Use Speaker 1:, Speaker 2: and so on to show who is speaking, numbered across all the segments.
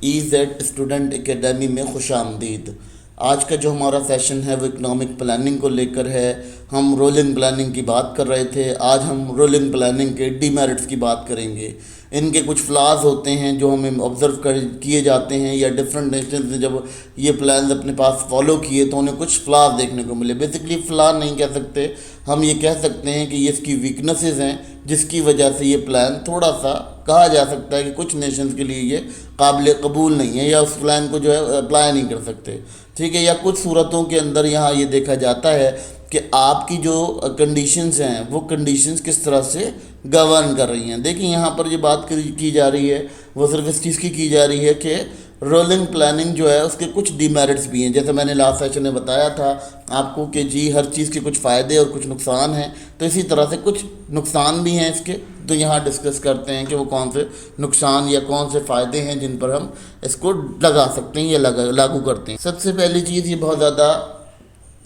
Speaker 1: EZ student academy में खुशामदीद। आज का जो हमारा सेशन है वो इकनॉमिक प्लानिंग को लेकर है। हम रोलिंग प्लानिंग की बात कर रहे थे, आज हम रोलिंग प्लानिंग के डीमेरिट्स की बात करेंगे। इनके कुछ फ्लॉज होते हैं जो हमें ऑब्ज़र्व कर किए जाते हैं, या डिफरेंट नेशंस ने जब ये प्लान अपने पास फॉलो किए तो उन्हें कुछ फ्लॉज देखने को मिले। बेसिकली फ्लॉ नहीं कह सकते, हम ये कह सकते हैं कि ये इसकी वीकनेसेस हैं, जिसकी वजह से ये प्लान थोड़ा सा कहा जा सकता है कि कुछ नेशंस के लिए ये काबिल कबूल नहीं है, या उस प्लान को जो है अप्लाई नहीं कर सकते। ठीक है, या कुछ सूरतों के अंदर यहाँ ये देखा जाता है कि आपकी जो कंडीशंस हैं वो कंडीशंस किस तरह से गवर्न कर रही हैं। देखिए यहाँ पर जो बात की जा रही है वो सिर्फ इस चीज़ की जा रही है कि रोलिंग प्लानिंग जो है उसके कुछ डीमेरिट्स भी हैं। जैसे मैंने लास्ट सेशन में बताया था आपको कि जी हर चीज़ के कुछ फ़ायदे और कुछ नुकसान हैं, तो इसी तरह से कुछ नुकसान भी हैं इसके। तो यहाँ डिस्कस करते हैं कि वो कौन से नुकसान या कौन से फ़ायदे हैं जिन पर हम इसको लगा सकते हैं या लागू करते हैं। सबसे पहली चीज़, ये बहुत ज़्यादा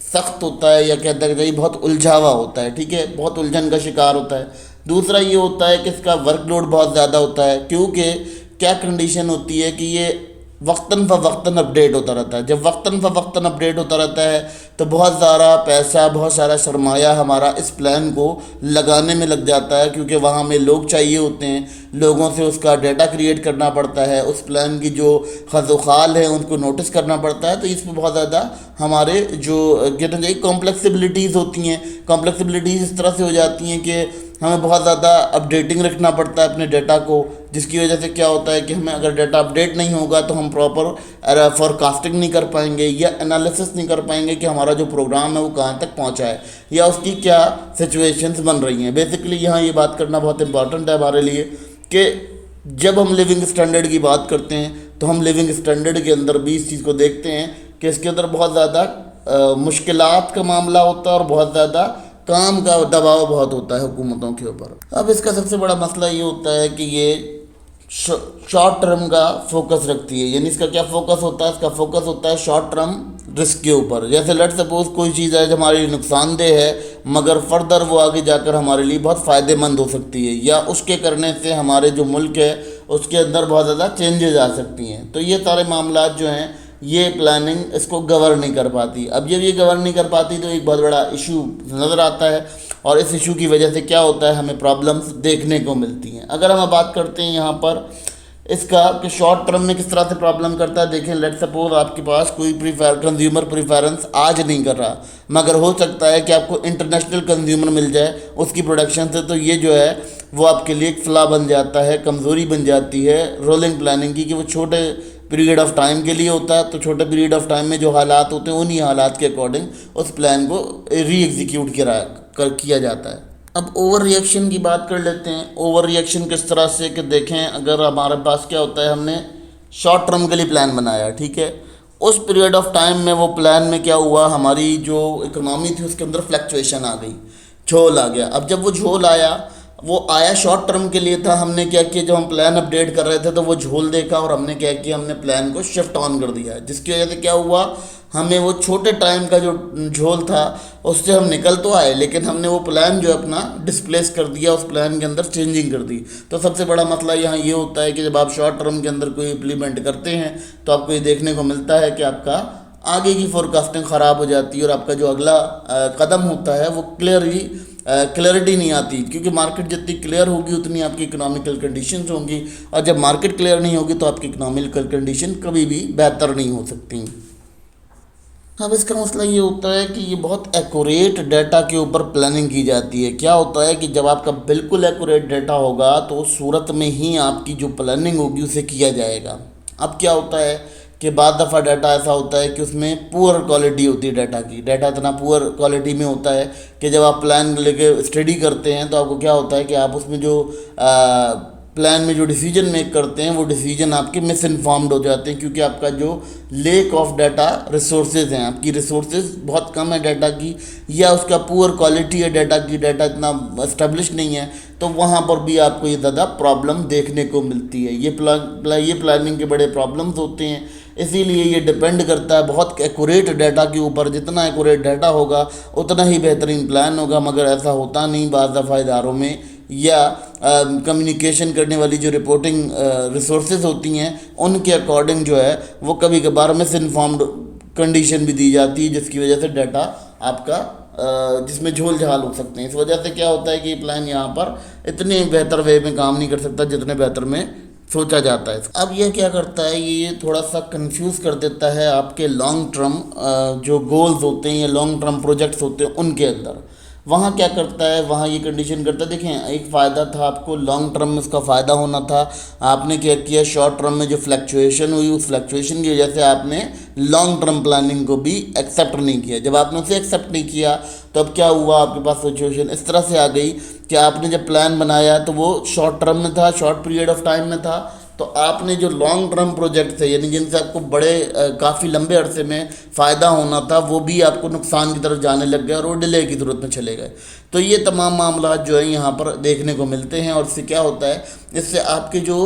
Speaker 1: सख्त होता है, या कहते हैं कि बहुत उलझावा होता है। ठीक है, बहुत उलझन का शिकार होता है। दूसरा ये होता है कि इसका वर्कलोड बहुत ज़्यादा होता है, क्योंकि क्या कंडीशन होती है कि ये वक्तन फ़वक्तन अपडेट होता रहता है। जब वक्तन फ़वक्तन अपडेट होता रहता है तो बहुत सारा पैसा, बहुत सारा सरमाया हमारा इस प्लान को लगाने में लग जाता है, क्योंकि वहाँ में लोग चाहिए होते हैं, लोगों से उसका डाटा क्रिएट करना पड़ता है, उस प्लान की जो खज़ोखाल है उनको नोटिस करना पड़ता है। तो इसमें बहुत ज़्यादा हमारे जो कहते हैं कॉम्प्लेक्सिबिलिटीज़ होती हैं। कॉम्प्लेक्सिबिलिटीज़ इस तरह से हो जाती हैं कि हमें बहुत ज़्यादा अपडेटिंग रखना पड़ता है अपने डाटा को, जिसकी वजह से क्या होता है कि हमें अगर डाटा अपडेट नहीं होगा तो हम प्रॉपर फोरकास्टिंग नहीं कर पाएंगे या एनालिसिस नहीं कर पाएंगे कि हमारा जो प्रोग्राम है वो कहाँ तक पहुँचा है या उसकी क्या सिचुएशंस बन रही हैं। बेसिकली यहाँ ये बात करना बहुत इंपॉर्टेंट है हमारे लिए कि जब हम लिविंग स्टैंडर्ड की बात करते हैं तो हम लिविंग स्टैंडर्ड के अंदर भी इस चीज़ को देखते हैं कि इसके अंदर बहुत ज़्यादा मुश्किलात का मामला होता है और बहुत ज़्यादा काम का दबाव बहुत होता है हुकूमतों के ऊपर। अब इसका सबसे बड़ा मसला ये होता है कि ये शॉर्ट टर्म का फोकस रखती है। यानी इसका क्या फोकस होता है? इसका फोकस होता है शॉर्ट टर्म रिस्क के ऊपर। जैसे लेट सपोज कोई चीज़ है जो हमारे लिए नुकसानदेह है, मगर फर्दर वो आगे जाकर हमारे लिए बहुत फ़ायदेमंद हो सकती है, या उसके करने से हमारे जो मुल्क है उसके अंदर बहुत ज़्यादा चेंजेस आ सकती हैं। तो ये सारे मामला जो हैं ये प्लानिंग इसको गवर्न नहीं कर पाती। अब जब ये गवर्न नहीं कर पाती तो एक बहुत बड़ा इशू नज़र आता है, और इस इशू की वजह से क्या होता है, हमें प्रॉब्लम्स देखने को मिलती हैं। अगर हम बात करते हैं यहाँ पर इसका कि शॉर्ट टर्म में किस तरह से प्रॉब्लम करता है, देखें लेट सपोज आपके पास कोई कंज्यूमर प्रीफरेंस आज नहीं कर रहा, मगर हो सकता है कि आपको इंटरनेशनल कंज्यूमर मिल जाए उसकी प्रोडक्शन से, तो ये जो है वो आपके लिए एक फ्लॉ बन जाता है, कमज़ोरी बन जाती है रोलिंग प्लानिंग की, कि वो छोटे पीरियड ऑफ टाइम के लिए होता है। तो छोटे पीरियड ऑफ टाइम में जो हालात होते हैं उन्हीं हालात के अकॉर्डिंग उस प्लान को री एग्जीक्यूट किया जाता है। अब ओवर रिएक्शन की बात कर लेते हैं। ओवर रिएक्शन किस तरह से कि देखें, अगर हमारे पास क्या होता है, हमने शॉर्ट टर्म के लिए प्लान बनाया, ठीक है, उस पीरियड ऑफ टाइम में वो प्लान में क्या हुआ, हमारी जो इकोनॉमी थी उसके अंदर फ्लक्चुएशन आ गई, झोल आ गया। अब जब वो झोल आया, वो आया शॉर्ट टर्म के लिए था, हमने क्या किया, जब हम प्लान अपडेट कर रहे थे तो वो झोल देखा और हमने क्या किया, हमने प्लान को शिफ्ट ऑन कर दिया, जिसकी वजह से क्या हुआ, हमें वो छोटे टाइम का जो झोल था उससे हम निकल तो आए, लेकिन हमने वो प्लान जो अपना डिस्प्लेस कर दिया, उस प्लान के अंदर चेंजिंग कर दी। तो सबसे बड़ा मसला यहाँ ये होता है कि जब आप शॉर्ट टर्म के अंदर कोई इम्प्लीमेंट करते हैं तो आपको ये देखने को मिलता है कि आपका आगे की फोरकास्टिंग ख़राब हो जाती है, और आपका जो अगला कदम होता है वो क्लियरिटी नहीं आती, क्योंकि मार्केट जितनी क्लियर होगी उतनी आपकी इकोनॉमिकल कंडीशंस होंगी, और जब मार्केट क्लियर नहीं होगी तो आपकी इकोनॉमिकल कंडीशन कभी भी बेहतर नहीं हो सकती। अब इसका मसला ये होता है कि ये बहुत एक्यूरेट डाटा के ऊपर प्लानिंग की जाती है। क्या होता है कि जब आपका बिल्कुल एक्यूरेट डाटा होगा तो उस सूरत में ही आपकी जो प्लानिंग होगी उसे किया जाएगा। अब क्या होता है कि बाद दफ़ा डाटा ऐसा होता है कि उसमें पुअर क्वालिटी होती है डाटा की। डाटा इतना पुअर क्वालिटी में होता है कि जब आप प्लान लेके स्टडी करते हैं तो आपको क्या होता है कि आप उसमें जो प्लान में जो डिसीजन मेक करते हैं वो डिसीजन आपके मिस इन्फॉर्म्ड हो जाते हैं, क्योंकि आपका जो लेक ऑफ डाटा रिसोर्सेज हैं, आपकी रिसोर्सेज बहुत कम है डाटा की, या उसका पुअर क्वालिटी है डाटा की, डाटा इतना एस्टेब्लिश नहीं है, तो वहाँ पर भी आपको ये ज़्यादा प्रॉब्लम देखने को मिलती है। ये प्लानिंग के बड़े प्रॉब्लम्स होते हैं। इसीलिए ये डिपेंड करता है बहुत एक्यूरेट डाटा के ऊपर। जितना एक्यूरेट डाटा होगा उतना ही बेहतरीन प्लान होगा, मगर ऐसा होता नहीं। बाज़ दफ़ा इदारों में या कम्युनिकेशन करने वाली जो रिपोर्टिंग रिसोर्सेज होती हैं उनके अकॉर्डिंग जो है वो कभी कभार मिस इन्फॉर्म्ड कंडीशन भी दी जाती है, जिसकी वजह से डाटा आपका जिसमें झोल झाल हो सकते हैं। इस वजह से क्या होता है कि प्लान यहाँ पर इतने बेहतर वे में काम नहीं कर सकता जितने बेहतर में सोचा जाता है। अब ये क्या करता है, ये थोड़ा सा कंफ्यूज कर देता है आपके लॉन्ग टर्म जो गोल्स होते हैं या लॉन्ग टर्म प्रोजेक्ट्स होते हैं उनके अंदर। वहाँ क्या करता है, वहाँ ये कंडीशन करता है, देखें एक फ़ायदा था आपको लॉन्ग टर्म में उसका फ़ायदा होना था, आपने क्या किया शॉर्ट टर्म में जो फ्लक्चुएशन हुई उस फ्लक्चुएशन की वजह से आपने लॉन्ग टर्म प्लानिंग को भी एक्सेप्ट नहीं किया। जब आपने उसे एक्सेप्ट नहीं किया तो अब क्या हुआ, आपके पास सिचुएशन इस तरह से आ गई कि आपने जब प्लान बनाया तो वो शॉर्ट टर्म में था, शॉर्ट पीरियड ऑफ टाइम में था, तो आपने जो लॉन्ग टर्म प्रोजेक्ट थे यानी जिनसे आपको बड़े काफ़ी लंबे अरसे में फ़ायदा होना था वो भी आपको नुकसान की तरफ जाने लग गए और वो डिले की ज़रूरत में चले गए। तो ये तमाम मामला जो है यहाँ पर देखने को मिलते हैं और इससे क्या होता है, इससे आपके जो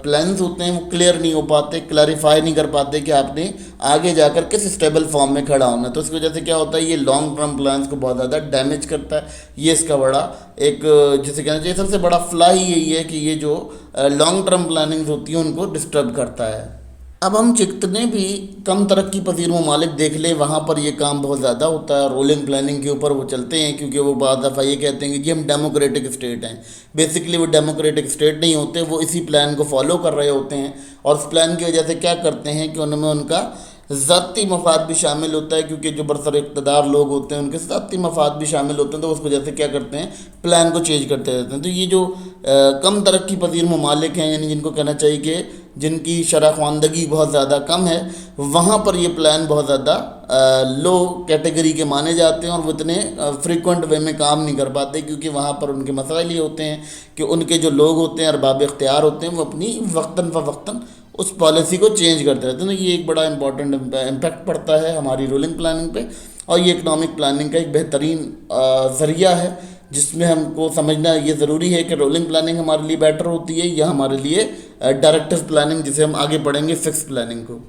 Speaker 1: प्लान्स होते हैं वो क्लियर नहीं हो पाते, क्लैरिफाई नहीं कर पाते कि आपने आगे जाकर किस स्टेबल फॉर्म में खड़ा होना है। तो इसकी वजह से क्या होता है, ये लॉन्ग टर्म प्लान्स को बहुत ज़्यादा डैमेज करता है। ये इसका बड़ा एक जिसे कहना चाहिए सबसे बड़ा फ्ला ही यही है कि ये जो लॉन्ग टर्म प्लानिंग्स होती हैं उनको डिस्टर्ब करता है। अब हम जितने भी कम तरक्की पजीर ममालिक देख लें वहाँ पर ये काम बहुत ज़्यादा होता है, रोलिंग प्लानिंग के ऊपर वो चलते हैं, क्योंकि वो बाद दफ़ा ये कहते हैं कि जी हम डेमोक्रेटिक स्टेट हैं। बेसिकली वो डेमोक्रेटिक स्टेट नहीं होते, वो इसी प्लान को फॉलो कर रहे होते हैं और उस प्लान की वजह से क्या करते हैं कि उनमें उनका ज़ाती मफाद भी शामिल होता है, क्योंकि जो बरसर इक़्तिदार लोग होते हैं उनके ज़ाती मफाद भी शामिल होते हैं, तो उस वजह से क्या करते हैं प्लान को चेंज करते रहते हैं। तो ये जो कम तरक्की पजीर ममालिक हैं यानी जिनको कहना चाहिए कि जिनकी शरह ख़वानदगी बहुत ज़्यादा कम है, वहाँ पर ये प्लान बहुत ज़्यादा लो कैटेगरी के माने जाते हैं और वो इतने फ्रीक्वेंट वे में काम नहीं कर पाते, क्योंकि वहाँ पर उनके मसाइल ये होते हैं कि उनके जो लोग होते हैं अरबाब इख्तियार होते हैं वो अपनी वक्तन फ़वक्तन उस पॉलिसी को चेंज करते रहते हैं। तो ये एक बड़ा इंपॉर्टेंट इम्पैक्ट पड़ता है हमारी रूलिंग प्लानिंग पे और ये इकनॉमिक प्लानिंग का एक बेहतरीन ज़रिया है जिसमें हमको समझना ये ज़रूरी है कि रोलिंग प्लानिंग हमारे लिए बेटर होती है या हमारे लिए डायरेक्टिव प्लानिंग जिसे हम आगे पढ़ेंगे फिक्स प्लानिंग को।